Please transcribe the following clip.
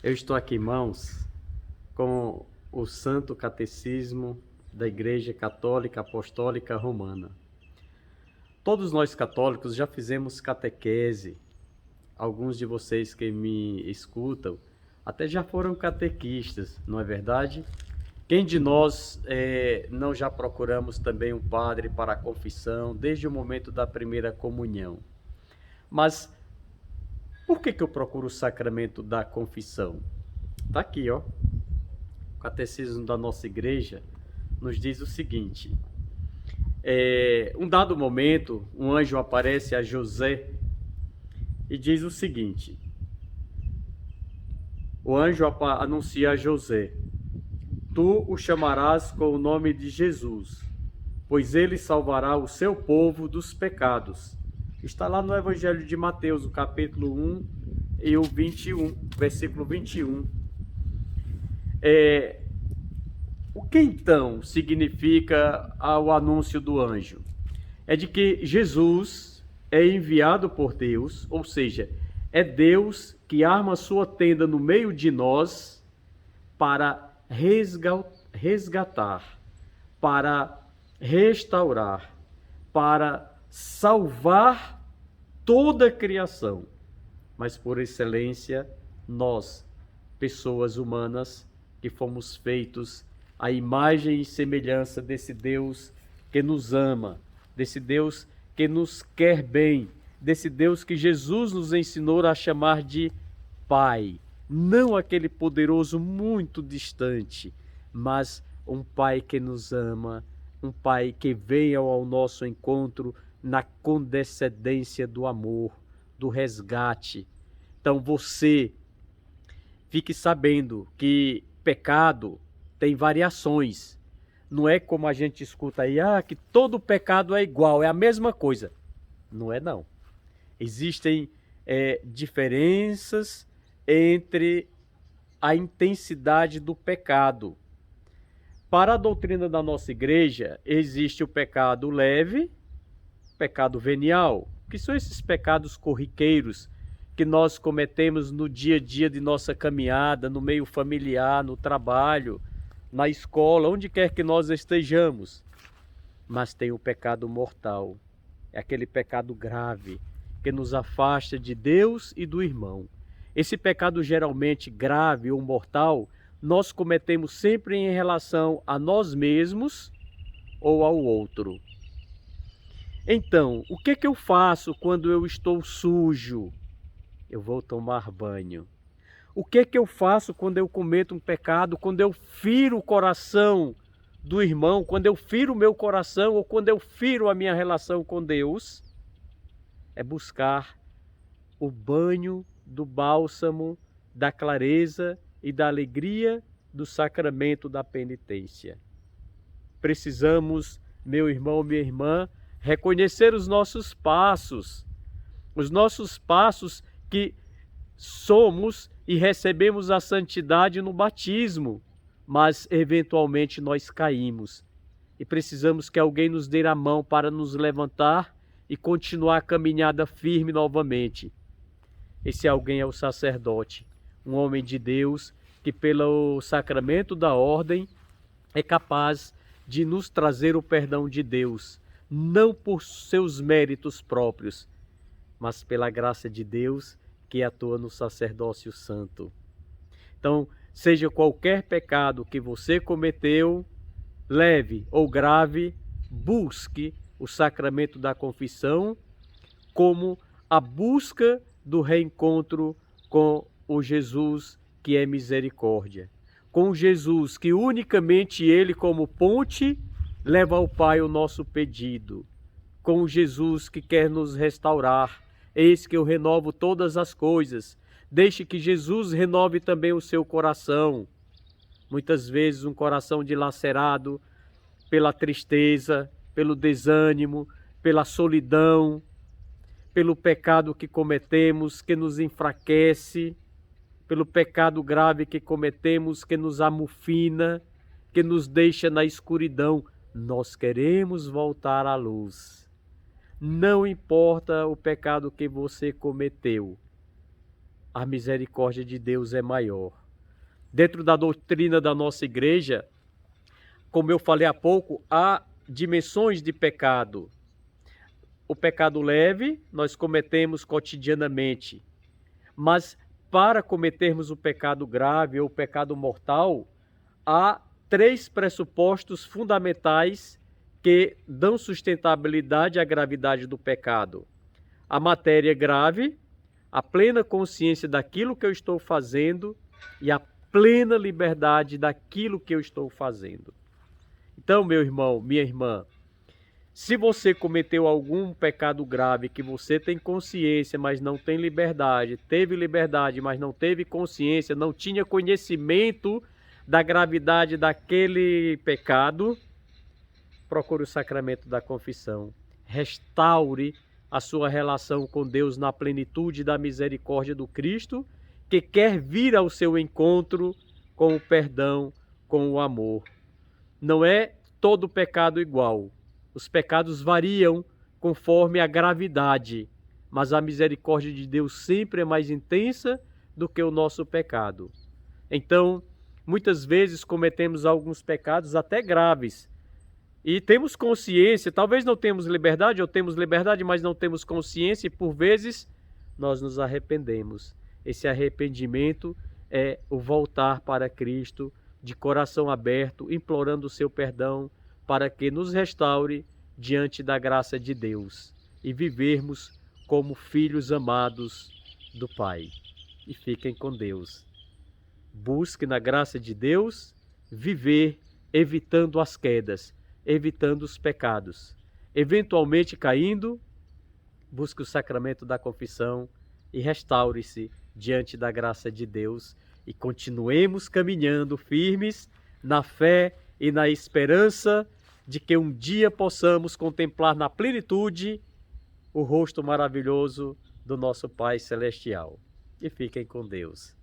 Eu estou aqui, irmãos, com o Santo Catecismo da Igreja Católica Apostólica Romana. Todos nós católicos já fizemos catequese. Alguns de vocês que me escutam até já foram catequistas, não é verdade? Quem de nós não já procuramos também um padre para a confissão desde o momento da primeira comunhão? Mas por que eu procuro o sacramento da confissão? Está aqui, ó. O catecismo da nossa igreja nos diz o seguinte: um dado momento, um anjo aparece a José e diz o seguinte: o anjo anuncia a José: tu o chamarás com o nome de Jesus, pois ele salvará o seu povo dos pecados. Está lá no Evangelho de Mateus, o capítulo 1 e o 21, versículo 21. O que então significa o anúncio do anjo? É de que Jesus é enviado por Deus, ou seja, é Deus que arma sua tenda no meio de nós para resgatar, para restaurar, para salvar toda a criação. Mas por excelência, nós, pessoas humanas, que fomos feitos à imagem e semelhança desse Deus que nos ama, desse Deus que nos quer bem, desse Deus que Jesus nos ensinou a chamar de Pai. Não aquele poderoso muito distante, mas um Pai que nos ama, um Pai que vem ao nosso encontro na condescendência do amor, do resgate. Então você fique sabendo que pecado tem variações. Não é como a gente escuta aí, que todo pecado é igual, é a mesma coisa. Não é não. Existem diferenças entre a intensidade do pecado. Para a doutrina da nossa igreja, existe o pecado leve, pecado venial, que são esses pecados corriqueiros que nós cometemos no dia a dia de nossa caminhada, no meio familiar, no trabalho, na escola, onde quer que nós estejamos. Mas tem o pecado mortal, é aquele pecado grave que nos afasta de Deus e do irmão. Esse pecado geralmente grave ou mortal, nós cometemos sempre em relação a nós mesmos ou ao outro. Então, o que eu faço quando eu estou sujo? Eu vou tomar banho. O que eu faço quando eu cometo um pecado, quando eu firo o coração do irmão, quando eu firo o meu coração ou quando eu firo a minha relação com Deus? É buscar o banho do bálsamo, da clareza e da alegria do sacramento da penitência. Precisamos, meu irmão, minha irmã, reconhecer os nossos passos que somos e recebemos a santidade no batismo, mas eventualmente nós caímos e precisamos que alguém nos dê a mão para nos levantar e continuar a caminhada firme novamente. Esse alguém é o sacerdote, um homem de Deus que pelo sacramento da ordem é capaz de nos trazer o perdão de Deus, não por seus méritos próprios, mas pela graça de Deus que atua no sacerdócio santo. Então, seja qualquer pecado que você cometeu, leve ou grave, busque o sacramento da confissão como a busca do reencontro com o Jesus que é misericórdia. Com Jesus que unicamente Ele como ponte leva ao Pai o nosso pedido. Com Jesus que quer nos restaurar. Eis que eu renovo todas as coisas. Deixe que Jesus renove também o seu coração. Muitas vezes um coração dilacerado pela tristeza, pelo desânimo, pela solidão, pelo pecado que cometemos, que nos enfraquece, pelo pecado grave que cometemos, que nos amofina, que nos deixa na escuridão. Nós queremos voltar à luz. Não importa o pecado que você cometeu. a misericórdia de Deus é maior. Dentro da doutrina da nossa igreja, como eu falei há pouco, há dimensões de pecado. O pecado leve nós cometemos cotidianamente, mas para cometermos o pecado grave ou o pecado mortal, há 3 pressupostos fundamentais que dão sustentabilidade à gravidade do pecado. A matéria grave, a plena consciência daquilo que eu estou fazendo e a plena liberdade daquilo que eu estou fazendo. Então, meu irmão, minha irmã, se você cometeu algum pecado grave que você tem consciência, mas não tem liberdade, teve liberdade, mas não teve consciência, não tinha conhecimento da gravidade daquele pecado, procure o sacramento da confissão. Restaure a sua relação com Deus na plenitude da misericórdia do Cristo, que quer vir ao seu encontro com o perdão, com o amor. Não é todo pecado igual. Os pecados variam conforme a gravidade, mas a misericórdia de Deus sempre é mais intensa do que o nosso pecado. Então, muitas vezes cometemos alguns pecados até graves e temos consciência, talvez não temos liberdade ou temos liberdade, mas não temos consciência e por vezes nós nos arrependemos. Esse arrependimento é o voltar para Cristo de coração aberto, implorando o seu perdão, para que nos restaure diante da graça de Deus e vivermos como filhos amados do Pai. E fiquem com Deus. Busque na graça de Deus viver evitando as quedas, evitando os pecados. Eventualmente caindo, busque o sacramento da confissão e restaure-se diante da graça de Deus e continuemos caminhando firmes na fé e na esperança de que um dia possamos contemplar na plenitude o rosto maravilhoso do nosso Pai Celestial. E fiquem com Deus.